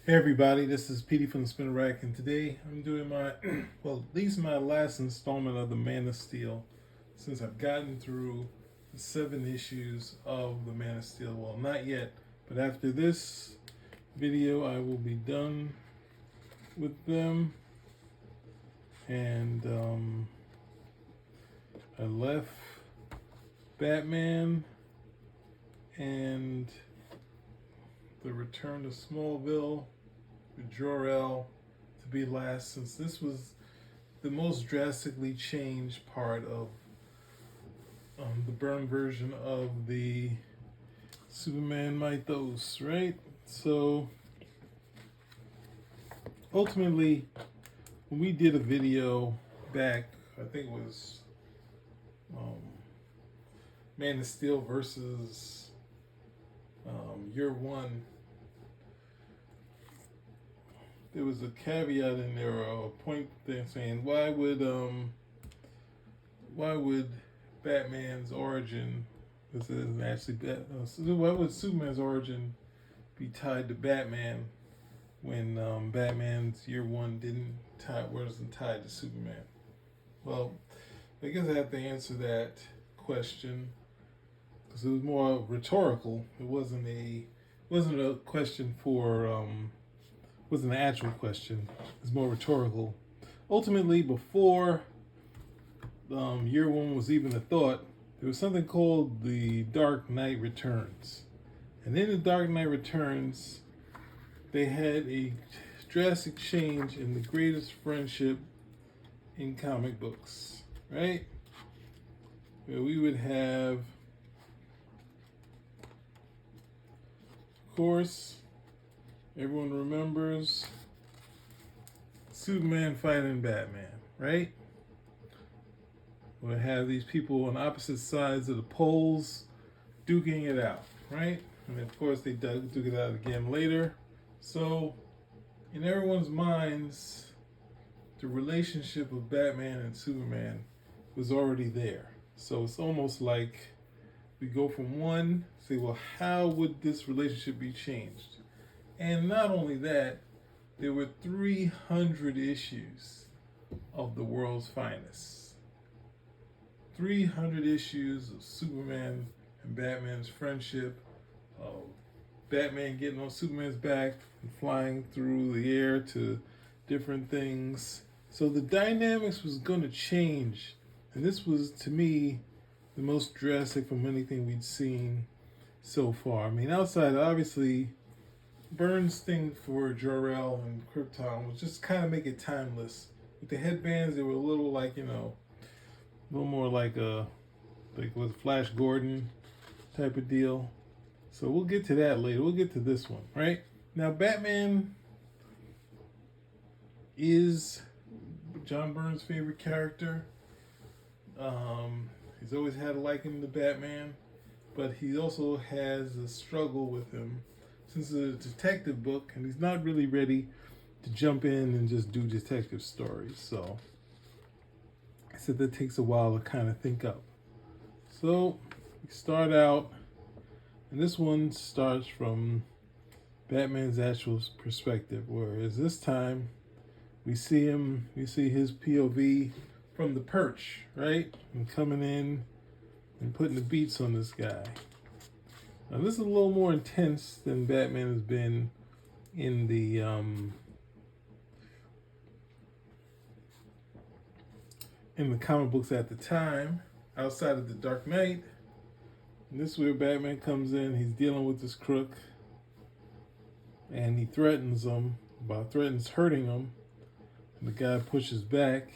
Hey everybody, this is Petey from the Spinner Rack, and today I'm doing my, well, at least my last installment of the Man of Steel, since I've gotten through the 7 issues of the Man of Steel. Well, not yet, but after this video I will be done with them, and I left Batman and the Return to Smallville with Jor-El to be last, since this was the most drastically changed part of the Byrne version of the Superman mythos, right? So ultimately, when we did a video back, I think it was Man of Steel versus Year One, there was a caveat in there, or a point there saying, why would Batman's origin, this isn't actually why would Superman's origin be tied to Batman when Batman's Year One wasn't tied to Superman? Well, I guess I have to answer that question because it was more rhetorical. It wasn't a question for wasn't an actual question. It's more rhetorical. Ultimately, before Year One was even a thought, there was something called the Dark Knight Returns. And in the Dark Knight Returns, they had a drastic change in the greatest friendship in comic books, right? Where we would have, of course, everyone remembers Superman fighting Batman, right? We'll have these people on opposite sides of the poles duking it out, right? And of course they duke it out again later. So in everyone's minds, the relationship of Batman and Superman was already there. So it's almost like we go from one, say, well, how would this relationship be changed? And not only that, there were 300 issues of the world's finest. 300 issues of Superman and Batman's friendship, of Batman getting on Superman's back and flying through the air to different things. So the dynamics was going to change. And this was, to me, the most drastic from anything we'd seen so far. I mean, outside, obviously, Byrne's thing for Jor-El and Krypton was just kind of make it timeless. With the headbands, they were a little like, a little more like with Flash Gordon type of deal. So we'll get to that later. We'll get to this one, right? Now, Batman is John Byrne's favorite character. He's always had a liking to Batman, but he also has a struggle with him since it's a detective book, and he's not really ready to jump in and just do detective stories. So I said that takes a while to kind of think up. So we start out, and this one starts from Batman's actual perspective, whereas this time we see his POV from the perch, right? And coming in and putting the beats on this guy. Now this is a little more intense than Batman has been in the comic books at the time, outside of the Dark Knight. And this is where Batman comes in. He's dealing with this crook, and he threatens hurting him. And the guy pushes back,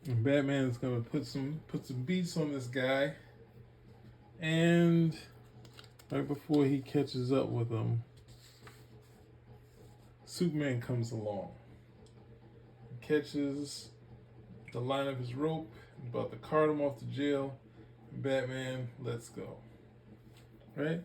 and Batman is gonna put some beats on this guy. And right before he catches up with him, Superman comes along. He catches the line of his rope, about to cart him off to jail, and Batman lets go. Right?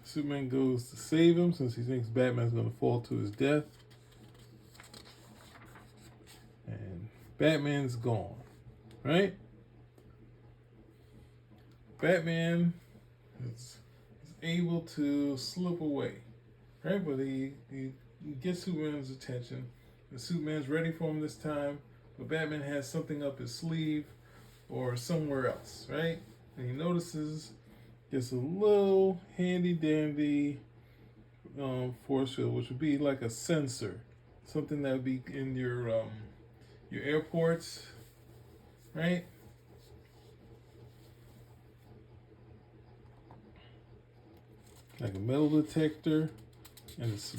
Superman goes to save him since he thinks Batman's going to fall to his death. And Batman's gone. Right? Batman is able to slip away, right? But he gets Superman's attention, and Superman's ready for him this time, but Batman has something up his sleeve or somewhere else, right? And he notices gets a little handy dandy force field, which would be like a sensor, something that would be in your airports, right? Like a metal detector, and it's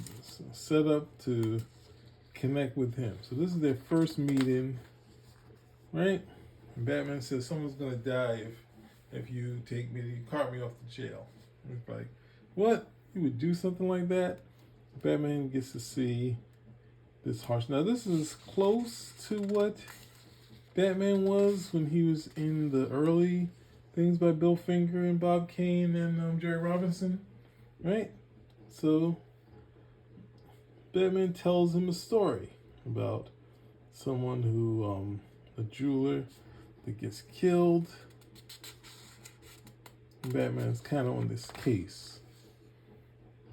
set up to connect with him. So this is their first meeting, right? And Batman says someone's gonna die if you cart me off to jail. And it's like, what? You would do something like that? Batman gets to see this harsh. Now this is close to what Batman was when he was in the early things by Bill Finger and Bob Kane and Jerry Robinson, right? So Batman tells him a story about someone who, a jeweler that gets killed. And Batman's kind of on this case.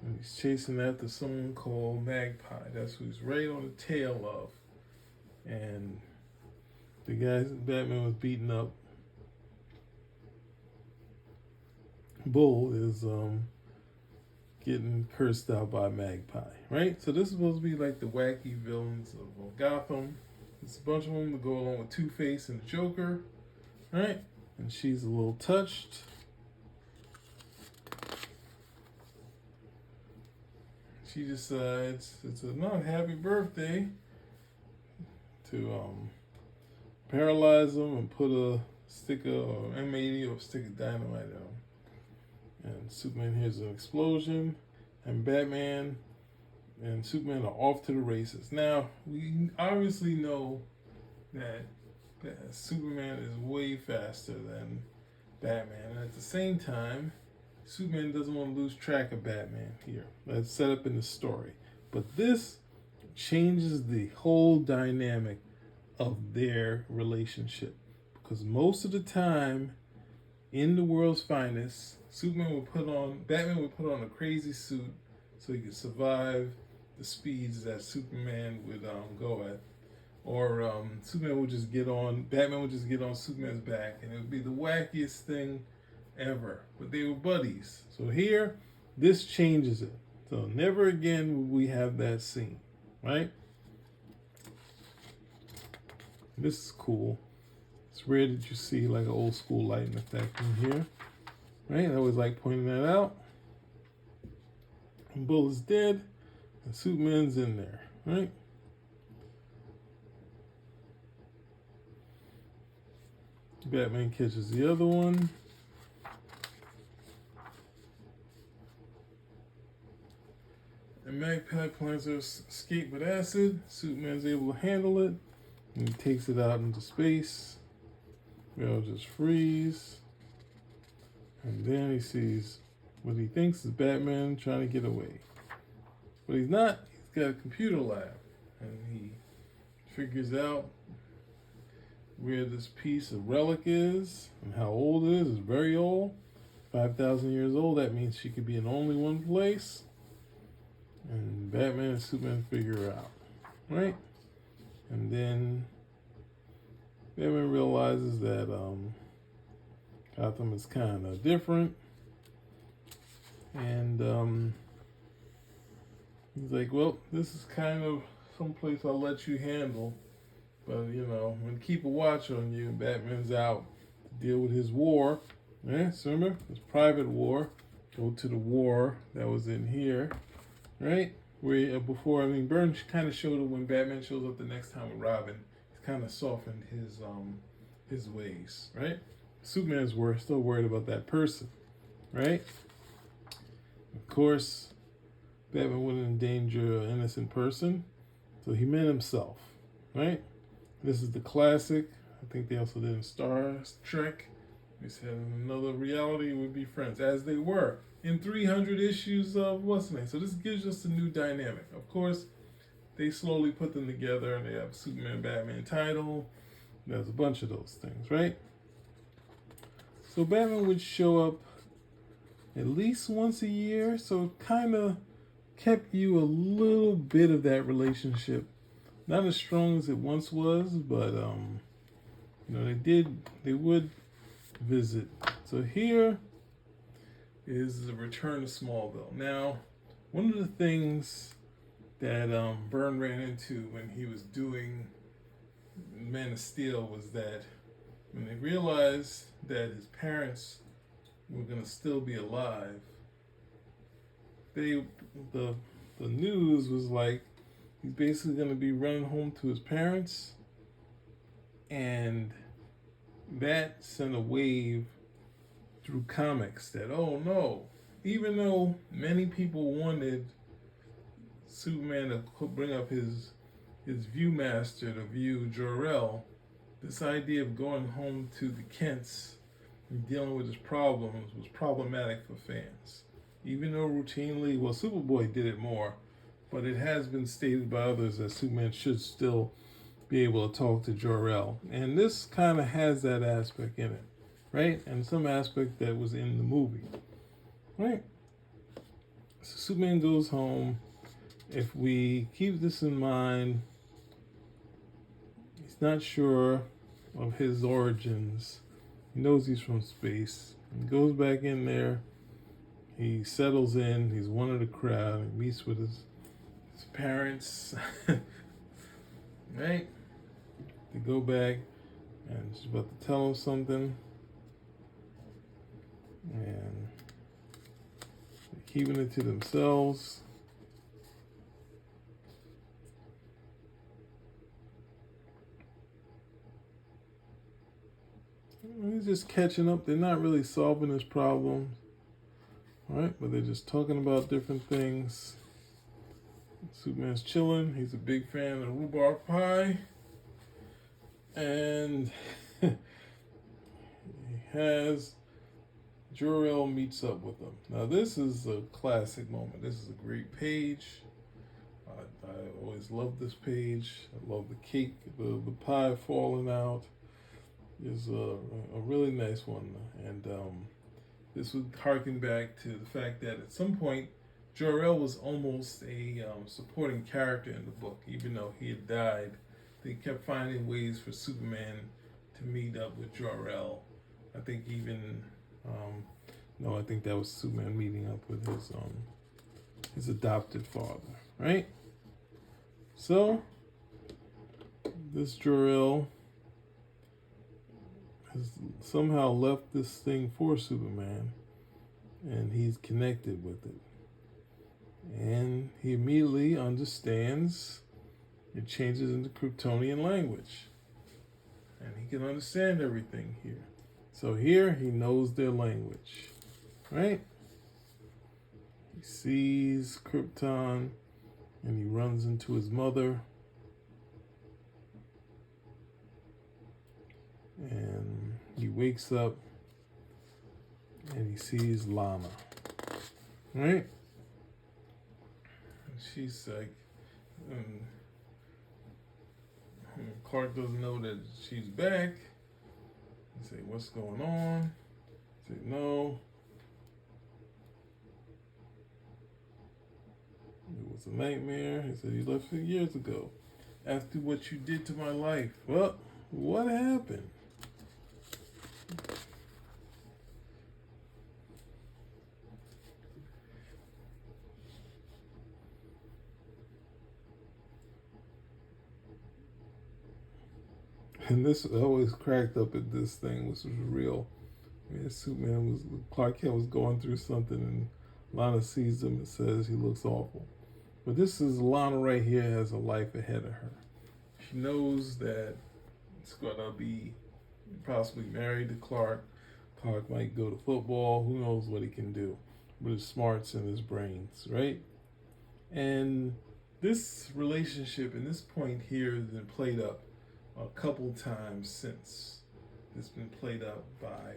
And he's chasing after someone called Magpie. That's who he's right on the tail of. And the guy Batman was beating up, Bull, is getting cursed out by Magpie, right? So this is supposed to be like the wacky villains of Gotham. There's a bunch of them to go along with Two-Face and the Joker, right? And she's a little touched. She decides it's a not happy birthday to paralyze him and put a sticker or M80 or a stick of dynamite on him. And Superman hears an explosion, and Batman and Superman are off to the races. Now, we obviously know that Superman is way faster than Batman. And at the same time, Superman doesn't want to lose track of Batman here. That's set up in the story. But this changes the whole dynamic of their relationship. Because most of the time, in the world's finest, Batman would put on a crazy suit so he could survive the speeds that Superman would go at. Or Batman would just get on Superman's back, and it would be the wackiest thing ever. But they were buddies. So here, this changes it. So never again would we have that scene, right? This is cool. It's rare that you see like an old school lighting effect in here. Right? I always like pointing that out. And Bull is dead, and Superman's in there, right? Batman catches the other one. And Magpie plans to escape with acid. Superman's able to handle it, and he takes it out into space. They'll just freeze. And then he sees what he thinks is Batman trying to get away. But he's not. He's got a computer lab. And he figures out where this piece of relic is and how old it is. It's very old. 5,000 years old. That means she could be in only one place. And Batman and Superman figure her out. Right? And then Batman realizes that Gotham is kind of different, and he's like, well, this is kind of someplace I'll let you handle, but I'm gonna keep a watch on you. Batman's out to deal with his war. So remember, his private war. Go to the war that was in here, right? Where before, Byrne kind of showed it when Batman shows up the next time with Robin. He's kind of softened his ways, right? Superman's still worried about that person, right? Of course, Batman wouldn't endanger an innocent person, so he meant himself, right? This is the classic. I think they also did in Star Trek. They said in another reality would be friends, as they were in 300 issues of what's the name. So this gives us a new dynamic. Of course, they slowly put them together, and they have Superman, Batman title. There's a bunch of those things, right? So Batman would show up at least once a year, so it kind of kept you a little bit of that relationship. Not as strong as it once was, but they would visit. So here is the return to Smallville. Now, one of the things that Byrne ran into when he was doing Man of Steel was that when they realized that his parents were going to still be alive, the news was like he's basically going to be running home to his parents, and that sent a wave through comics that, oh no, even though many people wanted Superman to bring up his viewmaster to view Jor-El, this idea of going home to the Kents and dealing with his problems was problematic for fans. Even though routinely, well, Superboy did it more, but it has been stated by others that Superman should still be able to talk to Jor-El. And this kind of has that aspect in it, right? And some aspect that was in the movie, right? So Superman goes home. If we keep this in mind, he's not sure of his origins. He knows he's from space. He goes back in there. He settles in. He's one of the crowd. He meets with his parents. Right? They go back, and she's about to tell him something. And they're keeping it to themselves. He's just catching up. They're not really solving his problems. Right? But they're just talking about different things. Superman's chilling. He's a big fan of rhubarb pie. And he has Jor-El meets up with him. Now this is a classic moment. This is a great page. I always love this page. I love the cake, the pie falling out. Is a really nice one. And this would harken back to the fact that at some point Jor-El was almost a supporting character in the book. Even though he had died, they kept finding ways for Superman to meet up with Jor-El. I think even I think that was Superman meeting up with his adopted father, right? So this Jor-El has somehow left this thing for Superman, and he's connected with it. And he immediately understands it changes into Kryptonian language. And he can understand everything here. So here he knows their language, right? He sees Krypton and he runs into his mother. And he wakes up and he sees Lana, right? And she's like, Clark doesn't know that she's back. He say, what's going on? He say, no. It was a nightmare. He said, you left years ago. After what you did to my life. Well, what happened? And this always cracked up at this thing, which was real. I mean, Clark Kent was going through something, and Lana sees him and says he looks awful. But this is Lana right here has a life ahead of her. She knows that it's gonna be possibly married to Clark. Clark might go to football. Who knows what he can do with his smarts and his brains, right? And this relationship and this point here has been played up a couple times since. It's been played up by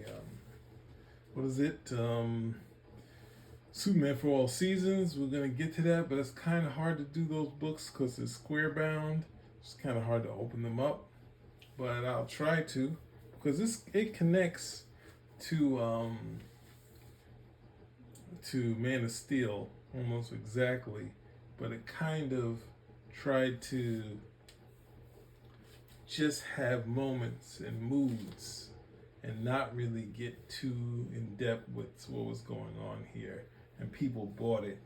Superman for All Seasons. We're gonna get to that, but it's kind of hard to do those books because it's square bound. It's kind of hard to open them up, but I'll try to, because it connects to to Man of Steel almost exactly, but it kind of tried to just have moments and moods and not really get too in depth with what was going on here. And people bought it,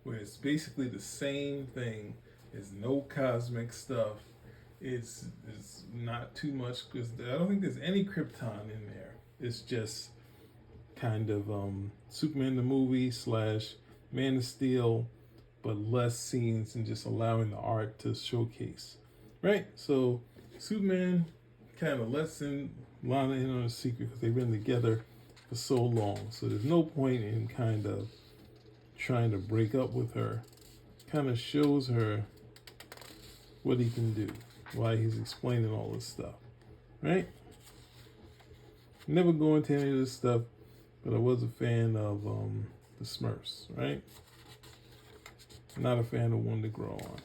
where it's basically the same thing. It's no cosmic stuff. It's not too much, because I don't think there's any Krypton in there. It's just kind of Superman the movie / Man of Steel, but less scenes and just allowing the art to showcase. Right? So Superman kind of lets Lana in on a secret because they've been together for so long. So there's no point in kind of trying to break up with her. Kind of shows her what he can do, why he's explaining all this stuff. Right? Never go into any of this stuff, but I was a fan of the Smurfs, right? Not a fan of One to Grow On.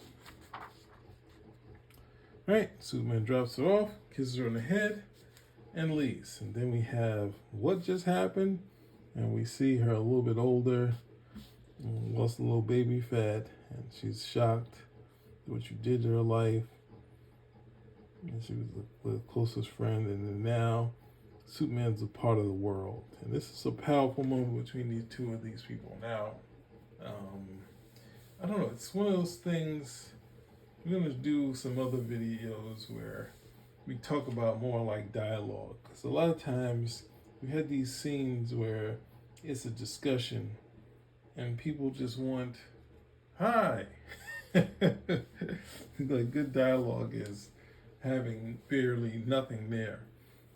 Right, Superman drops her off, kisses her on the head, and leaves. And then we have what just happened, and we see her a little bit older, lost a little baby fat, and she's shocked at what you did to her life. And she was the closest friend, and then now Superman's a part of the world. And this is a powerful moment between these two of these people. Now, I don't know, it's one of those things. We're going to do some other videos where we talk about more like dialogue. Because a lot of times we had these scenes where it's a discussion and people just want, hi. Like good dialogue is having barely nothing there.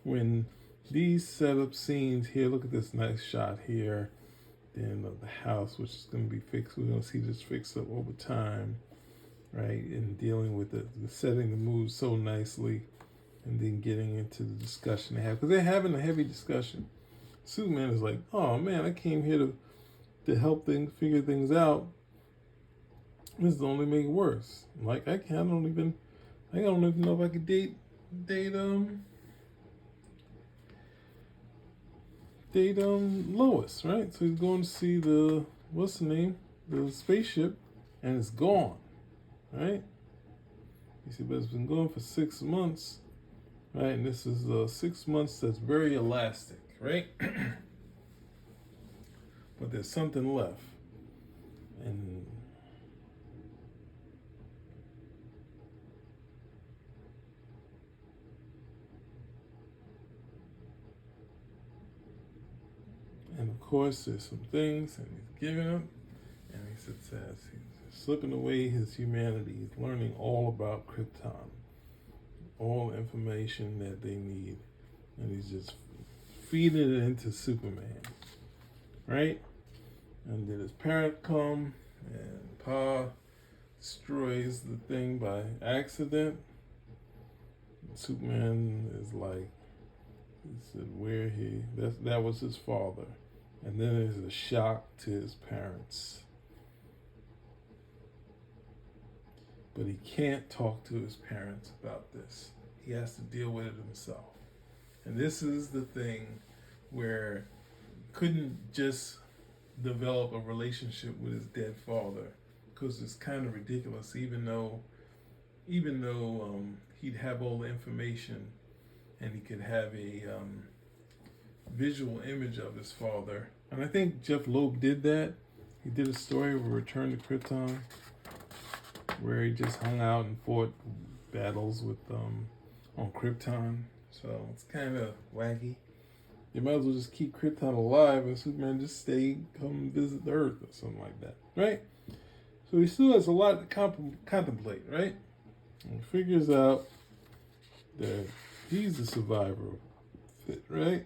When these setup scenes here, look at this nice shot here, then of the house, which is going to be fixed. We're going to see this fixed up over time, right? And dealing with the setting the mood so nicely, and then getting into the discussion they have, because they're having a heavy discussion. Superman is like, oh man, I came here to help figure things out. This is only make it worse. Like I don't even know if I could date Lois, right? So he's going to see the spaceship, and it's gone, right? You see, but it's been gone for 6 months, right? And this is 6 months that's very elastic, right? But there's something left, and of course, there's some things, and he's giving them, and he says he's slipping away his humanity. He's learning all about Krypton, all the information that they need, and he's just feeding it into Superman, right? And then his parent come, and Pa destroys the thing by accident. And Superman is like, he said that was his father. And then there's a shock to his parents. But he can't talk to his parents about this. He has to deal with it himself. And this is the thing where he couldn't just develop a relationship with his dead father, because it's kind of ridiculous, even though he'd have all the information and he could have a visual image of his father. And I think Jeff Loeb did that. He did a story of a Return to Krypton, where he just hung out and fought battles with on Krypton. So it's kind of wacky. You might as well just keep Krypton alive and Superman just come visit the Earth or something like that, right? So he still has a lot to contemplate, right? And he figures out that he's the survivor of it, right?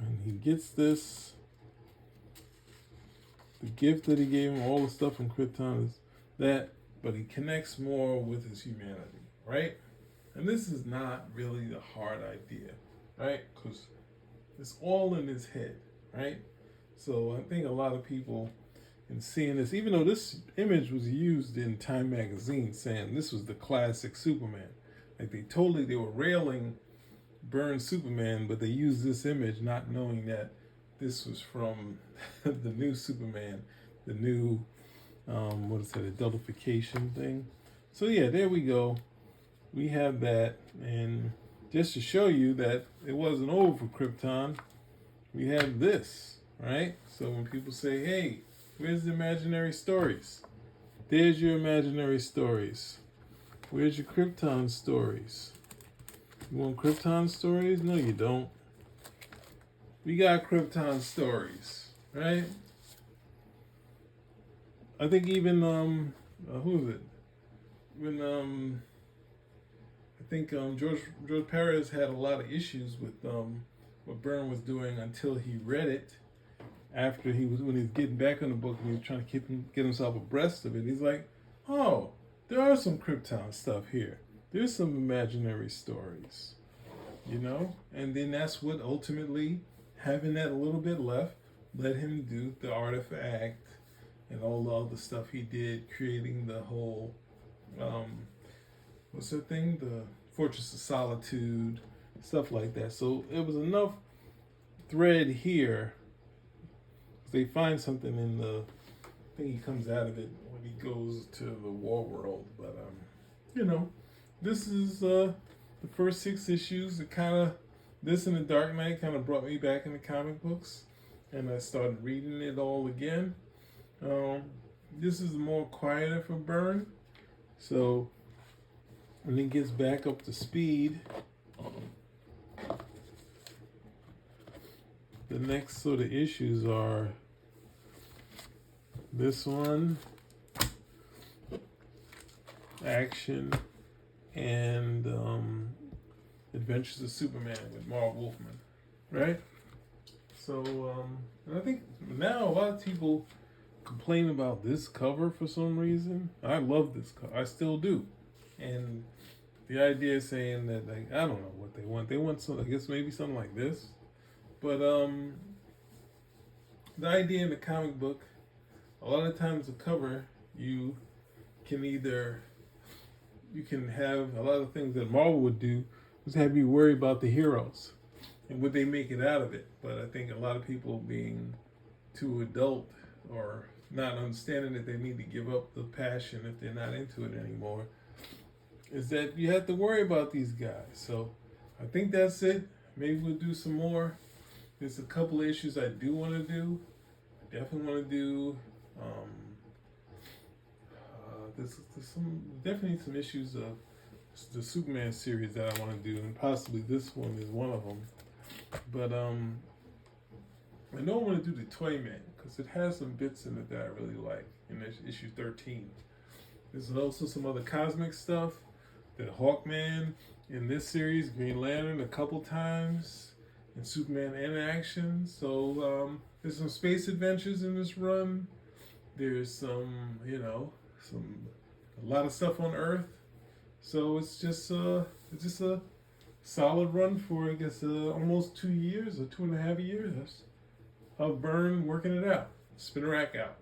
And he gets the gift that he gave him, all the stuff from Krypton is that, but he connects more with his humanity, right? And this is not really the hard idea, right? Because it's all in his head, right? So I think a lot of people, in seeing this, even though this image was used in Time magazine saying this was the classic Superman, like they were railing Byrne Superman, but they used this image not knowing that this was from the new Superman, the new what is that, adultification thing. So yeah, there we go. We have that, and just to show you that it wasn't over for Krypton, we have this, right? So when people say, "Hey, where's the imaginary stories?" There's your imaginary stories. Where's your Krypton stories? You want Krypton stories? No, you don't. We got Krypton stories, right? I think even who is it? When I think George Perez had a lot of issues with what Byrne was doing until he read it. After when he was getting back on the book and he was trying to get himself abreast of it, he's like, "Oh, there are some Krypton stuff here. There's some imaginary stories, you know." And then that's what ultimately, having that a little bit left, let him do the Artifact and all the other stuff he did, creating the whole what's that thing? The Fortress of Solitude, stuff like that. So it was enough thread here. They find something in the thing, he comes out of it when he goes to the war world. But you know, this is the first 6 issues. It kind of, this and the Dark Knight kind of brought me back into comic books, and I started reading it all again. This is more quieter for Byrne, so when he gets back up to speed, the next sort of issues are this one, Action, and Adventures of Superman with Marv Wolfman, right? So, and I think now a lot of people complain about this cover for some reason. I love this cover. I still do. And the idea is saying that, like, I don't know what they want. They want some, I guess maybe something like this. But the idea in the comic book, a lot of times the cover, you can have a lot of things that Marvel would do is have you worry about the heroes and would they make it out of it. But I think a lot of people being too adult or not understanding that they need to give up the passion if they're not into it anymore, is that you have to worry about these guys. So I think that's it. Maybe we'll do some more. There's a couple of issues I do want to do. I definitely want to do there's definitely some issues of the Superman series that I want to do, and possibly this one is one of them. But I know I want to do the Toyman because it has some bits in it that I really like in issue 13. There's also some other cosmic stuff. The Hawkman in this series, Green Lantern a couple times, and Superman in action. So there's some space adventures in this run. There's some, a lot of stuff on Earth. So it's just a solid run for, I guess, almost 2 years or 2.5 years of Byrne working it out. Spin a rack out.